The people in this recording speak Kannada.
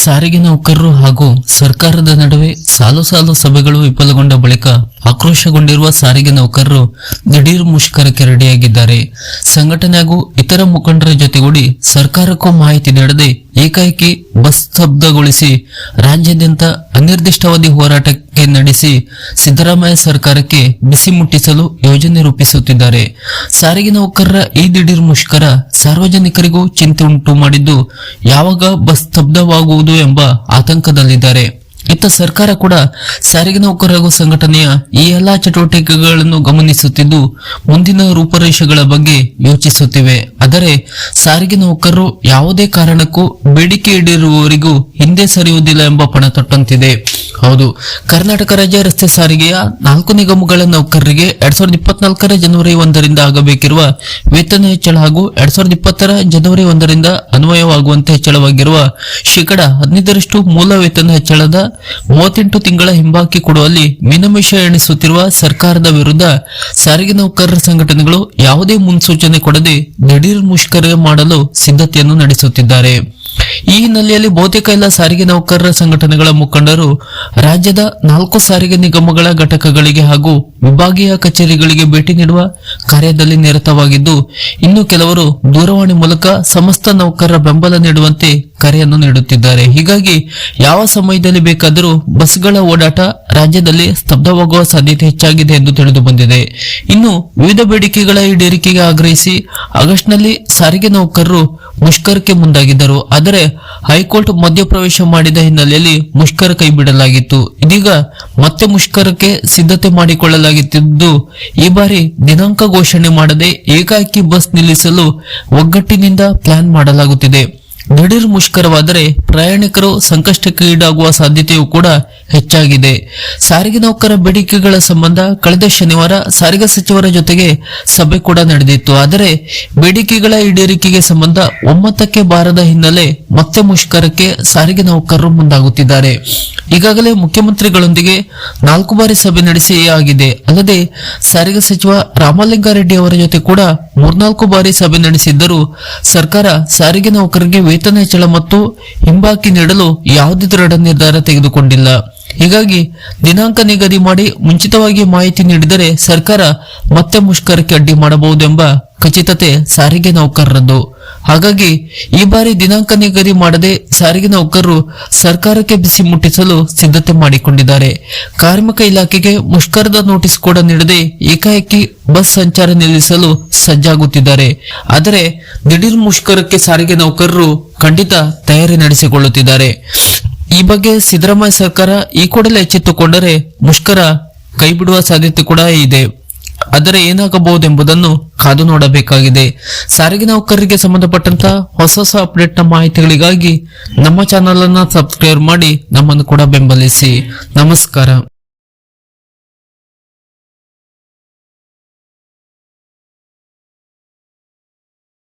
ಸಾರಿಗೆ ನೌಕರರು ಹಾಗೂ ಸರ್ಕಾರದ ನಡುವೆ ಸಾಲು ಸಭೆಗಳು ವಿಫಲಗೊಂಡ ಬಳಿಕ ಆಕ್ರೋಶಗೊಂಡಿರುವ ಸಾರಿಗೆ ನೌಕರರು ದಿಢೀರ್ ಮುಷ್ಕರಕ್ಕೆ ರೆಡಿಯಾಗಿದ್ದಾರೆ. ಸಂಘಟನೆ ಹಾಗೂ ಇತರ ಮುಖಂಡರ ಜೊತೆಗೂಡಿ ಸರ್ಕಾರಕ್ಕೂ ಮಾಹಿತಿ ನೀಡದೆ ಏಕಾಏಕಿ ಬಸ್ ಸ್ತಬ್ಧಗೊಳಿಸಿ ರಾಜ್ಯಾದ್ಯಂತ ಅನಿರ್ದಿಷ್ಟಾವಧಿ ಹೋರಾಟಕ್ಕೆ ನಡೆಸಿ ಸಿದ್ದರಾಮಯ್ಯ ಸರ್ಕಾರಕ್ಕೆ ಬಿಸಿ ಮುಟ್ಟಿಸಲು ಯೋಜನೆ ರೂಪಿಸುತ್ತಿದ್ದಾರೆ. ಸಾರಿಗೆ ನೌಕರರ ಈ ದಿಢೀರ್ ಮುಷ್ಕರ ಸಾರ್ವಜನಿಕರಿಗೂ ಚಿಂತೆ ಉಂಟು ಮಾಡಿದ್ದು, ಯಾವಾಗ ಬಸ್ ಸ್ತಬ್ಧವಾಗುವುದು ಎಂಬ ಆತಂಕದಲ್ಲಿದ್ದಾರೆ. ಇತ್ತ ಸರ್ಕಾರ ಕೂಡ ಸಾರಿಗೆ ನೌಕರರ ಸಂಘಟನೆಯ ಈ ಎಲ್ಲಾ ಚಟುವಟಿಕೆಗಳನ್ನು ಗಮನಿಸುತ್ತಿದ್ದು ಮುಂದಿನ ರೂಪರೇಷೆಗಳ ಬಗ್ಗೆ ಯೋಚಿಸುತ್ತಿವೆ. ಆದರೆ ಸಾರಿಗೆ ನೌಕರರು ಯಾವುದೇ ಕಾರಣಕ್ಕೂ ಬೇಡಿಕೆ ಈಡೇರುವವರಿಗೂ ಹಿಂದೆ ಸರಿಯುವುದಿಲ್ಲ ಎಂಬ ಪಣತೊಟ್ಟಂತಿದೆ. ಹೌದು, ಕರ್ನಾಟಕ ರಾಜ್ಯ ರಸ್ತೆ ಸಾರಿಗೆಯ 4 ನಿಗಮಗಳ ನೌಕರರಿಗೆ 2024 ಜನವರಿ 1ರಿಂದ ಆಗಬೇಕಿರುವ ವೇತನ ಹೆಚ್ಚಳ ಹಾಗೂ 2020 ಜನವರಿ 1ರಿಂದ ಅನ್ವಯವಾಗುವಂತೆ ಹೆಚ್ಚಳವಾಗಿರುವ ಶೇಕಡಾ 15ರಷ್ಟು ಮೂಲ ವೇತನ ಹೆಚ್ಚಳದ 38 ತಿಂಗಳ ಹಿಂಬಾಕಿ ಕೊಡುವಲ್ಲಿ ಮೀನಮೇಷ ಎಣಿಸುತ್ತಿರುವ ಸರ್ಕಾರದ ವಿರುದ್ಧ ಸಾರಿಗೆ ನೌಕರರ ಸಂಘಟನೆಗಳು ಯಾವುದೇ ಮುನ್ಸೂಚನೆ ಕೊಡದೆ ದಿಢೀರ್ ಮುಷ್ಕರ ಮಾಡಲು ಸಿದ್ಧತೆಯನ್ನು ನಡೆಸುತ್ತಿದ್ದಾರೆ. ಈ ಹಿನ್ನೆಲೆಯಲ್ಲಿ ಬಹುತೇಕ ಎಲ್ಲ ಸಾರಿಗೆ ನೌಕರರ ಸಂಘಟನೆಗಳ ಮುಖಂಡರು ರಾಜ್ಯದ 4 ಸಾರಿಗೆ ನಿಗಮಗಳ ಘಟಕಗಳಿಗೆ ಹಾಗೂ ವಿಭಾಗೀಯ ಕಚೇರಿಗಳಿಗೆ ಭೇಟಿ ನೀಡುವ ಕಾರ್ಯದಲ್ಲಿ ನಿರತವಾಗಿದ್ದು, ಇನ್ನು ಕೆಲವರು ದೂರವಾಣಿ ಮೂಲಕ ಸಮಸ್ತ ನೌಕರರ ಬೆಂಬಲ ನೀಡುವಂತೆ ಕರೆಯನ್ನು ನೀಡುತ್ತಿದ್ದಾರೆ. ಹೀಗಾಗಿ ಯಾವ ಸಮಯದಲ್ಲಿ ಬೇಕಾದರೂ ಬಸ್ಗಳ ಓಡಾಟ ರಾಜ್ಯದಲ್ಲಿ ಸ್ತಬ್ಧವಾಗುವ ಸಾಧ್ಯತೆ ಹೆಚ್ಚಾಗಿದೆ ಎಂದು ತಿಳಿದು ಬಂದಿದೆ. ಇನ್ನು ವಿವಿಧ ಬೇಡಿಕೆಗಳ ಈಡೇರಿಕೆಗೆ ಆಗ್ರಹಿಸಿ ಆಗಸ್ಟ್ನಲ್ಲಿ ಸಾರಿಗೆ ನೌಕರರು ಮುಷ್ಕರಕ್ಕೆ ಮುಂದಾಗಿದ್ದರು. ಆದರೆ ಹೈಕೋರ್ಟ್ ಮಧ್ಯಪ್ರವೇಶ ಮಾಡಿದ ಹಿನ್ನೆಲೆಯಲ್ಲಿ ಮುಷ್ಕರ ಕೈಬಿಡಲಾಗಿತ್ತು. ಇದೀಗ ಮತ್ತೆ ಮುಷ್ಕರಕ್ಕೆ ಸಿದ್ಧತೆ ಮಾಡಿಕೊಳ್ಳಲಾಗುತ್ತಿದ್ದು, ಈ ಬಾರಿ ದಿನಾಂಕ ಘೋಷಣೆ ಮಾಡದೆ ಏಕಾಏಕಿ ಬಸ್ ನಿಲ್ಲಿಸಲು ಒಗ್ಗಟ್ಟಿನಿಂದ ಪ್ಲಾನ್ ಮಾಡಲಾಗುತ್ತಿದೆ. ದಿಢೀರ್ ಮುಷ್ಕರವಾದರೆ ಪ್ರಯಾಣಿಕರು ಸಂಕಷ್ಟಕ್ಕೆ ಈಡಾಗುವ ಸಾಧ್ಯತೆಯೂ ಕೂಡ ಹೆಚ್ಚಾಗಿದೆ. ಸಾರಿಗೆ ನೌಕರ ಬೇಡಿಕೆಗಳ ಸಂಬಂಧ ಕಳೆದ ಶನಿವಾರ ಸಾರಿಗೆ ಸಚಿವರ ಜೊತೆಗೆ ಸಭೆ ಕೂಡ ನಡೆದಿತ್ತು. ಆದರೆ ಬೇಡಿಕೆಗಳ ಈಡೇರಿಕೆಗೆ ಸಂಬಂಧ ಒಮ್ಮತಕ್ಕೆ ಬಾರದ ಹಿನ್ನೆಲೆ ಮತ್ತೆ ಮುಷ್ಕರಕ್ಕೆ ಸಾರಿಗೆ ನೌಕರರು ಮುಂದಾಗುತ್ತಿದ್ದಾರೆ. ಈಗಾಗಲೇ ಮುಖ್ಯಮಂತ್ರಿಗಳೊಂದಿಗೆ 4 ಬಾರಿ ಸಭೆ ನಡೆಸಿ ಆಗಿದೆ. ಅಲ್ಲದೆ ಸಾರಿಗೆ ಸಚಿವ ರಾಮಲಿಂಗಾರೆಡ್ಡಿ ಅವರ ಜೊತೆ ಕೂಡ 3-4 ಬಾರಿ ಸಭೆ ನಡೆಸಿದ್ದರೂ ಸರ್ಕಾರ ಸಾರಿಗೆ ನೌಕರರಿಗೆ ವೇತನ ಹೆಚ್ಚಳ ಮತ್ತು ಹಿಂಬಾಕಿ ನೀಡಲು ಯಾವುದೇ ದೃಢ ನಿರ್ಧಾರ ತೆಗೆದುಕೊಂಡಿಲ್ಲ. ಹೀಗಾಗಿ ದಿನಾಂಕ ನಿಗದಿ ಮಾಡಿ ಮುಂಚಿತವಾಗಿ ಮಾಹಿತಿ ನೀಡಿದರೆ ಸರ್ಕಾರ ಮತ್ತೆ ಮುಷ್ಕರಕ್ಕೆ ಅಡ್ಡಿ ಮಾಡಬಹುದೆಂಬ ಖಚಿತತೆ ಸಾರಿಗೆ ನೌಕರರದ್ದು. ಹಾಗಾಗಿ ಈ ಬಾರಿ ದಿನಾಂಕ ನಿಗದಿ ಮಾಡದೆ ಸಾರಿಗೆ ನೌಕರರು ಸರ್ಕಾರಕ್ಕೆ ಬಿಸಿ ಮುಟ್ಟಿಸಲು ಸಿದ್ಧತೆ ಮಾಡಿಕೊಂಡಿದ್ದಾರೆ. ಕಾರ್ಮಿಕ ಇಲಾಖೆಗೆ ಮುಷ್ಕರದ ನೋಟಿಸ್ ಕೂಡ ನೀಡದೆ ಏಕಾಏಕಿ ಬಸ್ ಸಂಚಾರ ನಿಲ್ಲಿಸಲು ಸಜ್ಜಾಗುತ್ತಿದ್ದಾರೆ. ಆದರೆ ದಿಢೀರ್ ಮುಷ್ಕರಕ್ಕೆ ಸಾರಿಗೆ ನೌಕರರು ಖಂಡಿತ ತಯಾರಿ ನಡೆಸಿಕೊಳ್ಳುತ್ತಿದ್ದಾರೆ. ಈ ಬಗ್ಗೆ ಸಿದ್ದರಾಮಯ್ಯ ಸರ್ಕಾರ ಈ ಕೂಡಲೇ ಎಚ್ಚೆತ್ತುಕೊಂಡರೆ ಮುಷ್ಕರ ಕೈಬಿಡುವ ಸಾಧ್ಯತೆ ಕೂಡ ಇದೆ. ಆದರೆ ಏನಾಗಬಹುದೆಂಬುದನ್ನು ಕಾದು ನೋಡಬೇಕಾಗಿದೆ. ಸಾರಿಗೆ ನೌಕರರಿಗೆ ಸಂಬಂಧಪಟ್ಟಂತ ಹೊಸ ಅಪ್ಡೇಟ್ ನ ಮಾಹಿತಿಗಳಿಗಾಗಿ ನಮ್ಮ ಚಾನೆಲ್ ಅನ್ನು ಸಬ್ಸ್ಕ್ರೈಬ್ ಮಾಡಿ ನಮ್ಮನ್ನು ಕೂಡ ಬೆಂಬಲಿಸಿ. ನಮಸ್ಕಾರ.